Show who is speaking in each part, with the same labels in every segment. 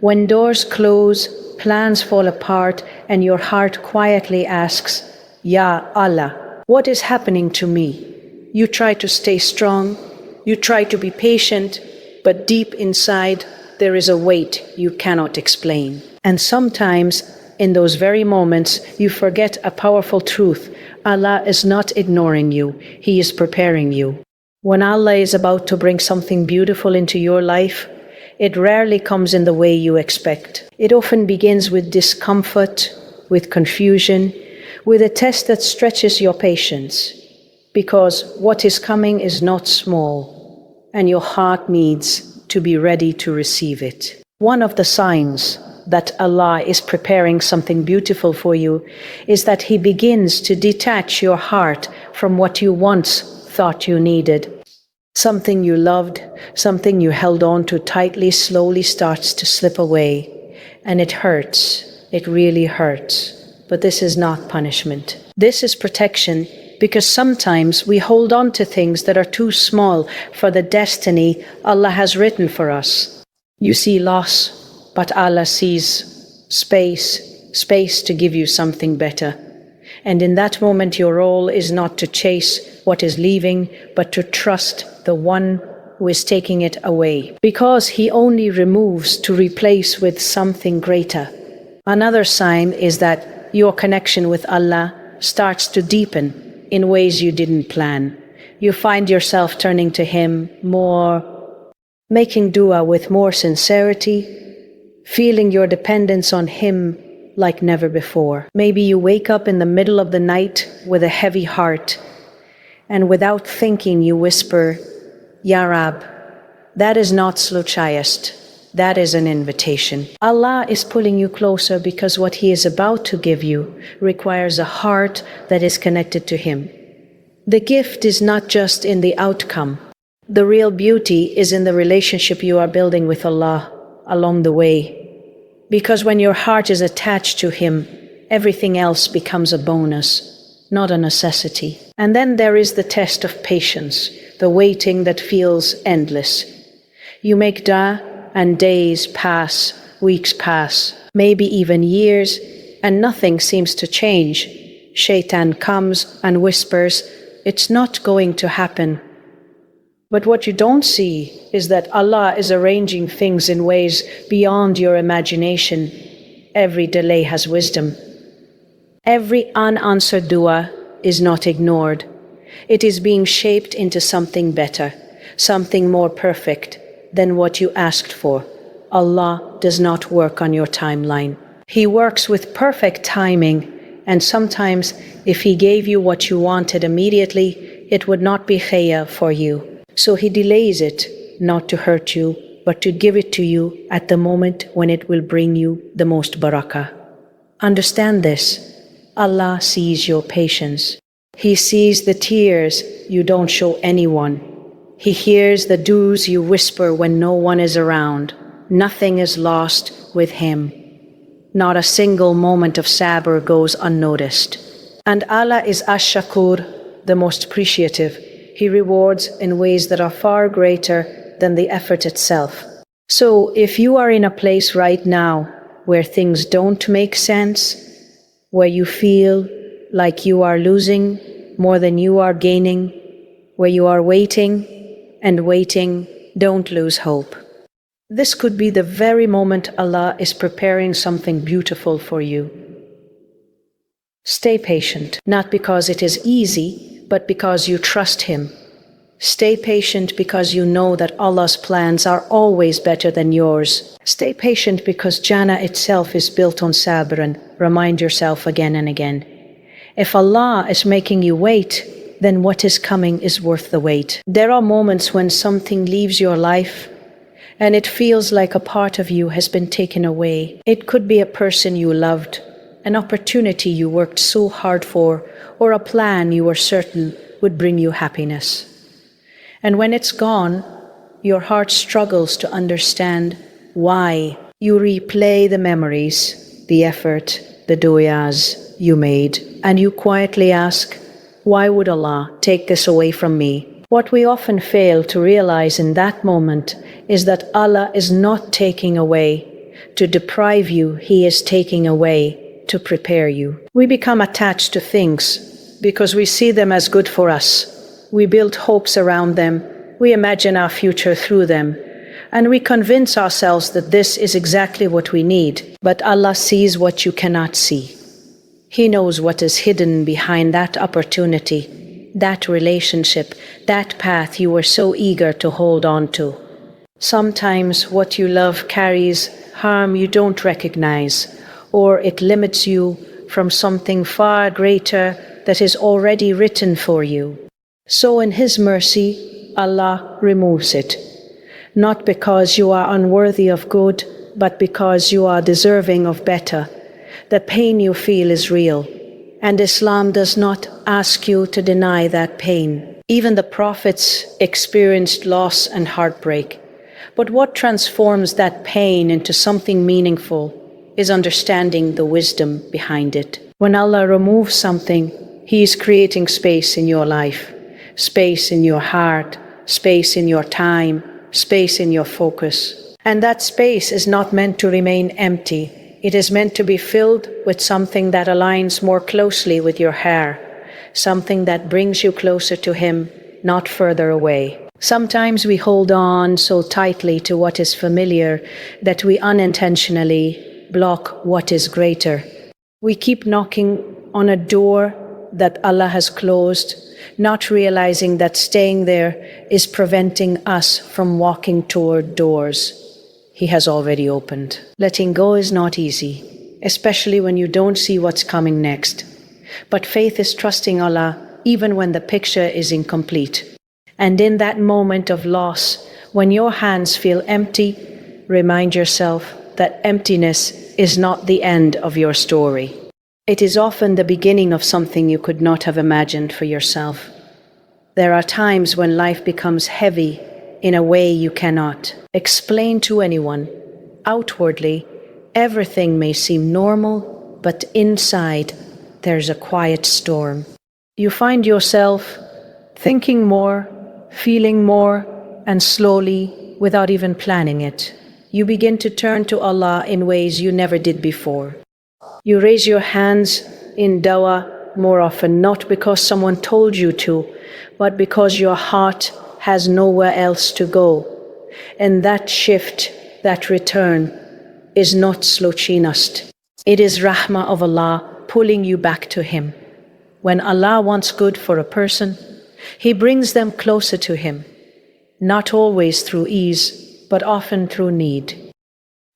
Speaker 1: When doors close, plans fall apart, and your heart quietly asks, Ya Allah, what is happening to me? You try to stay strong, you try to be patient, but deep inside there is a weight you cannot explain. And sometimes, in those very moments, you forget a powerful truth. Allah is not ignoring you, He is preparing you. When Allah is about to bring something beautiful into your life, it rarely comes in the way you expect. It often begins with discomfort, with confusion, with a test that stretches your patience. Because what is coming is not small, and your heart needs to be ready to receive it. One of the signs that Allah is preparing something beautiful for you is that He begins to detach your heart from what you once thought you needed. Something you loved, something you held on to tightly, slowly starts to slip away. And it hurts. It really hurts. But this is not punishment. This is protection, because sometimes we hold on to things that are too small for the destiny Allah has written for us. You see loss, but Allah sees space to give you something better. And in that moment, your role is not to chase what is leaving, but to trust the one who is taking it away, because He only removes to replace with something greater. Another sign is that your connection with Allah starts to deepen in ways you didn't plan. You find yourself turning to Him more, making dua with more sincerity, feeling your dependence on Him like never before. Maybe you wake up in the middle of the night with a heavy heart, and without thinking you whisper, Ya Rab. That is not sluchayast. That is an invitation. Allah is pulling you closer because what He is about to give you requires a heart that is connected to Him. The gift is not just in the outcome. The real beauty is in the relationship you are building with Allah along the way. Because when your heart is attached to Him, everything else becomes a bonus, not a necessity. And then there is the test of patience, the waiting that feels endless. You make dua and days pass, weeks pass, maybe even years, and nothing seems to change. Shaitan comes and whispers, it's not going to happen. But what you don't see is that Allah is arranging things in ways beyond your imagination. Every delay has wisdom. Every unanswered dua is not ignored. It is being shaped into something better, something more perfect than what you asked for. Allah does not work on your timeline. He works with perfect timing, and sometimes if He gave you what you wanted immediately, it would not be khayr for you. So He delays it, not to hurt you, but to give it to you at the moment when it will bring you the most barakah. Understand this. Allah sees your patience. He sees the tears you don't show anyone. He hears the do's you whisper when no one is around. Nothing is lost with Him. Not a single moment of sabr goes unnoticed. And Allah is Ash-Shakur, the most appreciative. He rewards in ways that are far greater than the effort itself. So if you are in a place right now where things don't make sense, where you feel like you are losing more than you are gaining, where you are waiting and waiting, don't lose hope. This could be the very moment Allah is preparing something beautiful for you. Stay patient, not because it is easy, but because you trust Him. Stay patient because you know that Allah's plans are always better than yours. Stay patient because Jannah itself is built on sabr, and remind yourself again and again. If Allah is making you wait, then what is coming is worth the wait. There are moments when something leaves your life and it feels like a part of you has been taken away. It could be a person you loved, an opportunity you worked so hard for, or a plan you were certain would bring you happiness. And when it's gone, your heart struggles to understand why. You replay the memories, the effort, the du'as you made, and you quietly ask, why would Allah take this away from me? What we often fail to realize in that moment is that Allah is not taking away To deprive you, He is taking away to prepare you. We become attached to things because we see them as good for us. We build hopes around them. We imagine our future through them. And we convince ourselves that this is exactly what we need. But Allah sees what you cannot see. He knows what is hidden behind that opportunity, that relationship, that path you were so eager to hold on to. Sometimes what you love carries harm you don't recognize, or it limits you from something far greater that is already written for you. So in His mercy, Allah removes it. Not because you are unworthy of good, but because you are deserving of better. The pain you feel is real, and Islam does not ask you to deny that pain. Even the prophets experienced loss and heartbreak. But what transforms that pain into something meaningful is understanding the wisdom behind it. When Allah removes something, He is creating space in your life, space in your heart, space in your time, space in your focus. And that space is not meant to remain empty. It is meant to be filled with something that aligns more closely with your hair, something that brings you closer to Him, not further away. Sometimes we hold on so tightly to what is familiar that we unintentionally block what is greater. We keep knocking on a door that Allah has closed, not realizing that staying there is preventing us from walking toward doors He has already opened. Letting go is not easy, especially when you don't see what's coming next. But faith is trusting Allah even when the picture is incomplete. And in that moment of loss, when your hands feel empty, remind yourself that emptiness is not the end of your story. It is often the beginning of something you could not have imagined for yourself. There are times when life becomes heavy in a way you cannot explain to anyone. Outwardly, everything may seem normal, but inside, there's a quiet storm. You find yourself thinking more, feeling more, and slowly, without even planning it, you begin to turn to Allah in ways you never did before. You raise your hands in dawah more often, not because someone told you to, but because your heart has nowhere else to go. And that shift, that return, is not slochinast. It is rahmah of Allah pulling you back to Him. When Allah wants good for a person, He brings them closer to Him, not always through ease, but often through need.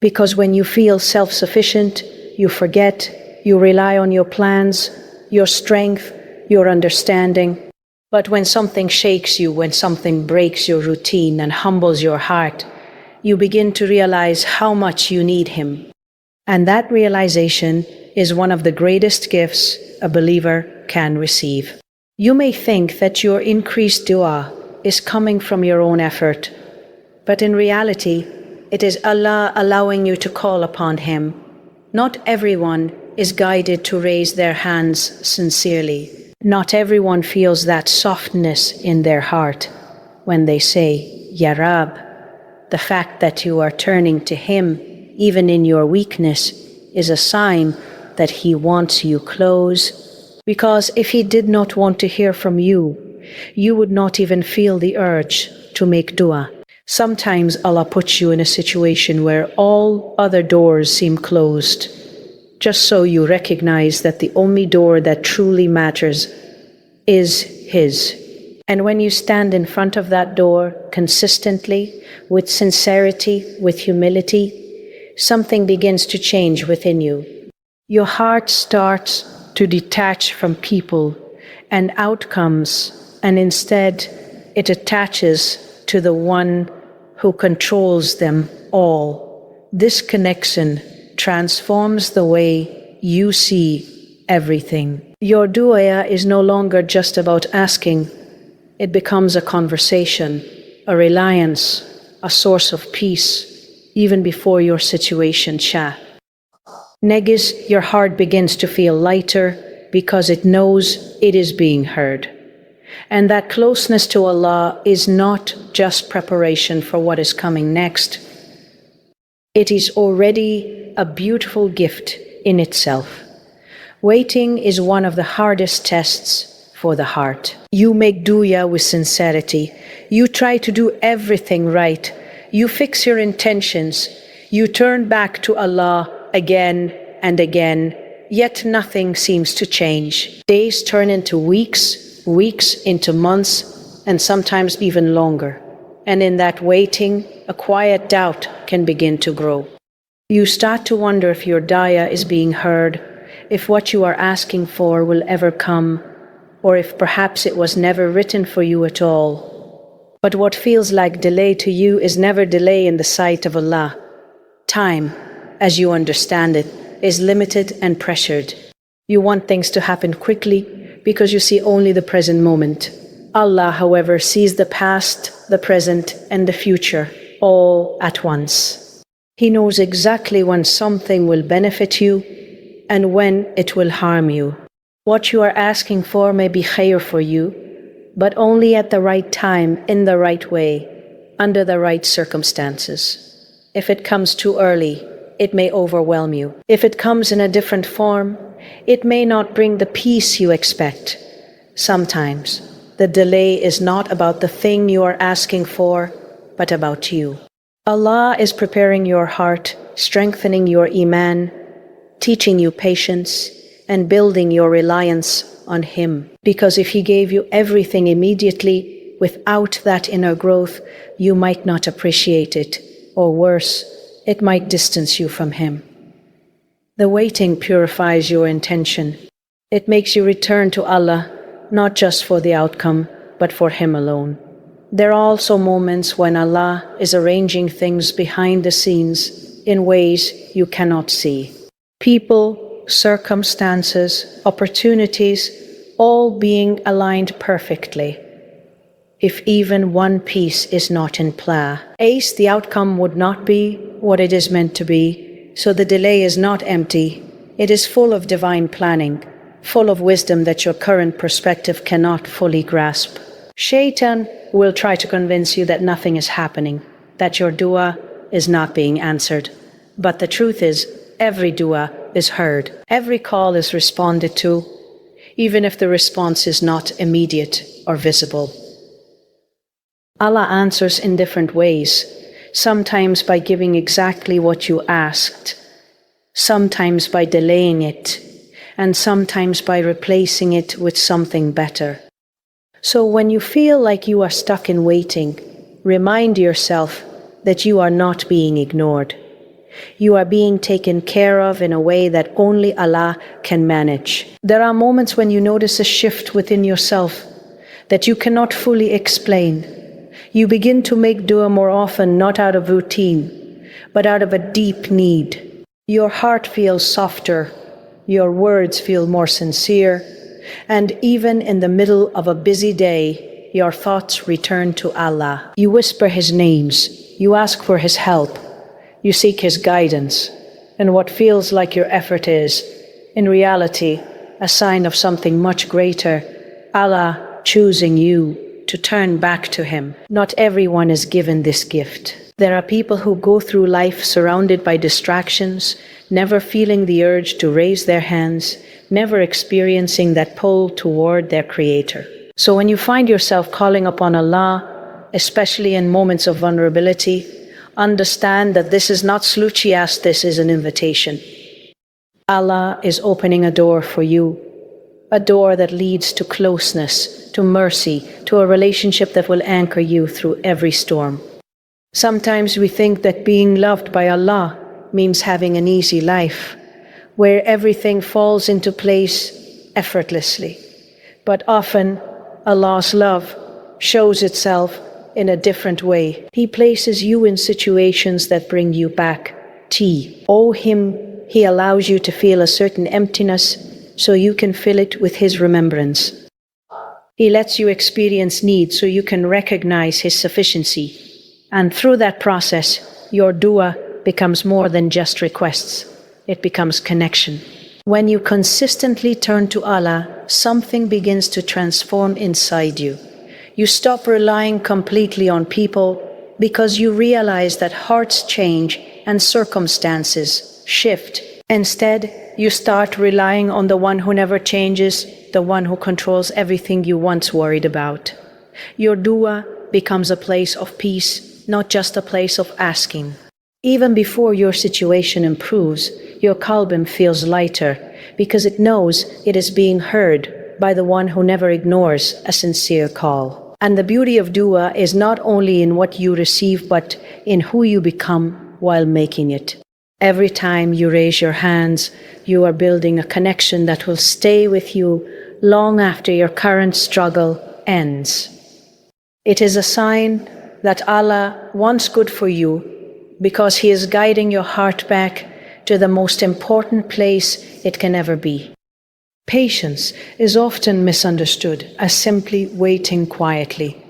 Speaker 1: Because when you feel self-sufficient, you forget, you rely on your plans, your strength, your understanding. But when something shakes you, when something breaks your routine and humbles your heart, you begin to realize how much you need Him. And that realization is one of the greatest gifts a believer can receive. You may think that your increased dua is coming from your own effort, but in reality, it is Allah allowing you to call upon Him. Not everyone is guided to raise their hands sincerely. Not everyone feels that softness in their heart when they say, Ya Rab. The fact that you are turning to Him, even in your weakness, is a sign that He wants you close. Because if He did not want to hear from you, you would not even feel the urge to make dua. Sometimes Allah puts you in a situation where all other doors seem closed, just so you recognize that the only door that truly matters is His. And when you stand in front of that door consistently, with sincerity, with humility, something begins to change within you. Your heart starts to detach from people and outcomes, and instead it attaches to the one who controls them all. This connection transforms the way you see everything. Your dua is no longer just about asking. It becomes a conversation, a reliance, a source of peace, even before your situation changes. Next, your heart begins to feel lighter because it knows it is being heard. And that closeness to Allah is not just preparation for what is coming next. It is already a beautiful gift in itself. Waiting is one of the hardest tests for the heart. You make du'a with sincerity. You try to do everything right. You fix your intentions. You turn back to Allah again and again, yet nothing seems to change. Days turn into weeks, weeks into months, and sometimes even longer. And in that waiting, a quiet doubt can begin to grow. You start to wonder if your dua is being heard, if what you are asking for will ever come, or if perhaps it was never written for you at all. But what feels like delay to you is never delay in the sight of Allah. Time, as you understand it, is limited and pressured. You want things to happen quickly because you see only the present moment. Allah, however, sees the past, the present, and the future all at once. He knows exactly when something will benefit you and when it will harm you. What you are asking for may be khair for you, but only at the right time, in the right way, under the right circumstances. If it comes too early, it may overwhelm you. If it comes in a different form, it may not bring the peace you expect. Sometimes, the delay is not about the thing you are asking for, but about you. Allah is preparing your heart, strengthening your iman, teaching you patience, and building your reliance on Him. Because if He gave you everything immediately, without that inner growth, you might not appreciate it, or worse, it might distance you from Him. The waiting purifies your intention. It makes you return to Allah, not just for the outcome, but for Him alone. There are also moments when Allah is arranging things behind the scenes in ways you cannot see. People, circumstances, opportunities, all being aligned perfectly. If even one piece is not in play, the outcome would not be what it is meant to be, so the delay is not empty. It is full of divine planning, full of wisdom that your current perspective cannot fully grasp. Shaitan will try to convince you that nothing is happening, that your dua is not being answered. But the truth is, every dua is heard, every call is responded to, even if the response is not immediate or visible. Allah answers in different ways, sometimes by giving exactly what you asked, sometimes by delaying it, and sometimes by replacing it with something better. So when you feel like you are stuck in waiting, remind yourself that you are not being ignored. You are being taken care of in a way that only Allah can manage. There are moments when you notice a shift within yourself that you cannot fully explain. You begin to make dua more often, not out of routine, but out of a deep need. Your heart feels softer, your words feel more sincere, and even in the middle of a busy day, your thoughts return to Allah. You whisper His names, you ask for His help, you seek His guidance, and what feels like your effort is, in reality, a sign of something much greater, Allah choosing you to turn back to Him. Not everyone is given this gift. There are people who go through life surrounded by distractions, never feeling the urge to raise their hands, never experiencing that pull toward their Creator. So when you find yourself calling upon Allah, especially in moments of vulnerability, understand that this is not sluchias, this is an invitation. Allah is opening a door for you, a door that leads to closeness, to mercy, to a relationship that will anchor you through every storm. Sometimes we think that being loved by Allah means having an easy life, where everything falls into place effortlessly. But often, Allah's love shows itself in a different way. He places you in situations that bring you back. Owe Him, He allows you to feel a certain emptiness so you can fill it with His remembrance. He lets you experience need so you can recognize His sufficiency. And through that process, your dua becomes more than just requests. It becomes connection. When you consistently turn to Allah, something begins to transform inside you. You stop relying completely on people because you realize that hearts change and circumstances shift. Instead, you start relying on the one who never changes, the one who controls everything you once worried about. Your dua becomes a place of peace, not just a place of asking. Even before your situation improves, your qalbim feels lighter because it knows it is being heard by the one who never ignores a sincere call. And the beauty of dua is not only in what you receive, but in who you become while making it. Every time you raise your hands, you are building a connection that will stay with you long after your current struggle ends. It is a sign that Allah wants good for you because He is guiding your heart back to the most important place it can ever be. Patience is often misunderstood as simply waiting quietly,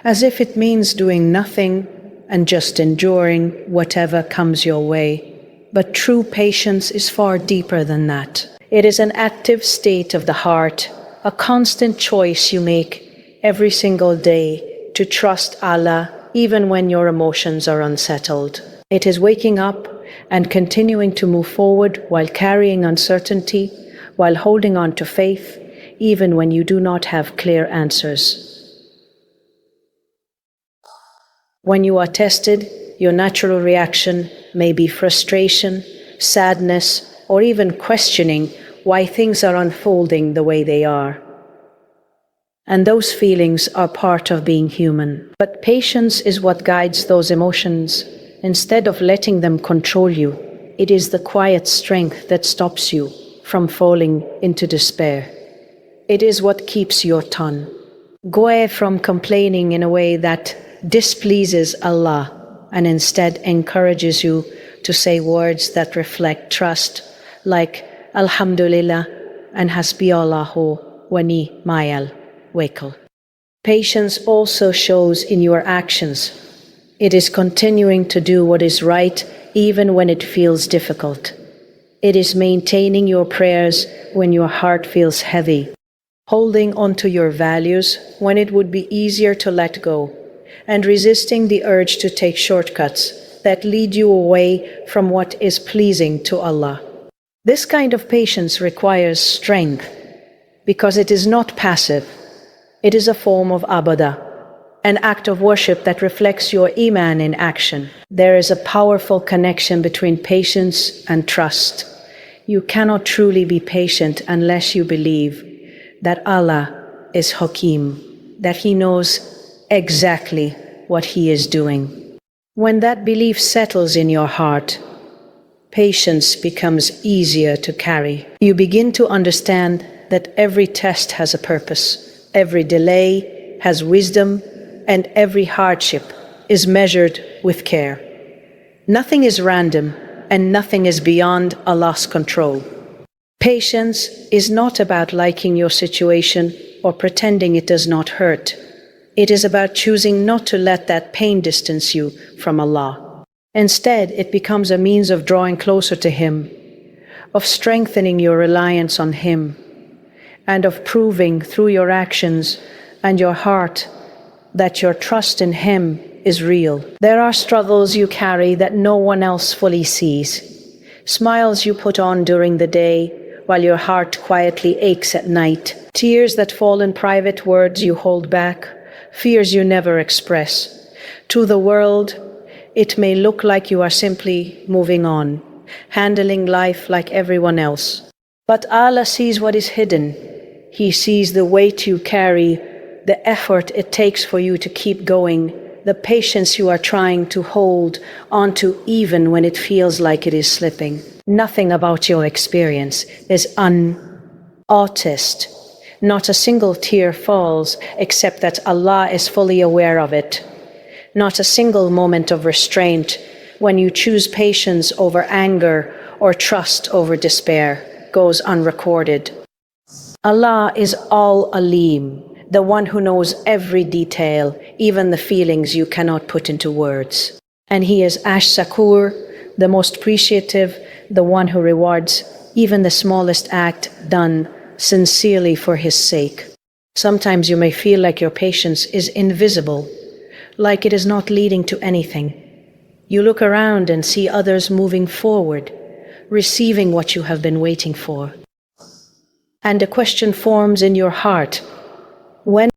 Speaker 1: as if it means doing nothing and just enduring whatever comes your way. But true patience is far deeper than that. It is an active state of the heart, a constant choice you make every single day to trust Allah even when your emotions are unsettled. It is waking up and continuing to move forward while carrying uncertainty, while holding on to faith, even when you do not have clear answers. When you are tested, your natural reaction may be frustration, sadness, or even questioning why things are unfolding the way they are. And those feelings are part of being human. But patience is what guides those emotions. Instead of letting them control you, it is the quiet strength that stops you from falling into despair. It is what keeps your tongue. Go away from complaining in a way that displeases Allah and instead encourages you to say words that reflect trust, like Alhamdulillah and Hasbiyallahu wa ni'mal wakil. Patience also shows in your actions. It is continuing to do what is right even when it feels difficult. It is maintaining your prayers when your heart feels heavy, holding on to your values when it would be easier to let go, and resisting the urge to take shortcuts that lead you away from what is pleasing to Allah. This kind of patience requires strength because it is not passive. It is a form of abadah, an act of worship that reflects your iman in action. There is a powerful connection between patience and trust. You cannot truly be patient unless you believe that Allah is Hakim, that He knows exactly what He is doing. When that belief settles in your heart, patience becomes easier to carry. You begin to understand that every test has a purpose, every delay has wisdom, and every hardship is measured with care. Nothing is random, and nothing is beyond Allah's control. Patience is not about liking your situation or pretending it does not hurt. It is about choosing not to let that pain distance you from Allah. Instead, it becomes a means of drawing closer to Him, of strengthening your reliance on Him, and of proving through your actions and your heart that your trust in Him is real. There are struggles you carry that no one else fully sees, smiles you put on during the day while your heart quietly aches at night, tears that fall in private, words you hold back, fears you never express. To the world, it may look like you are simply moving on, handling life like everyone else. But Allah sees what is hidden. He sees the weight you carry, the effort it takes for you to keep going, the patience you are trying to hold onto even when it feels like it is slipping. Nothing about your experience is unnoticed. Not a single tear falls except that Allah is fully aware of it. Not a single moment of restraint when you choose patience over anger or trust over despair goes unrecorded. Allah is Al-Alim, the one who knows every detail, even the feelings you cannot put into words. And He is Ash-Shakur, the most appreciative, the one who rewards even the smallest act done sincerely for His sake. Sometimes you may feel like your patience is invisible, like it is not leading to anything. You look around and see others moving forward, receiving what you have been waiting for. And a question forms in your heart: when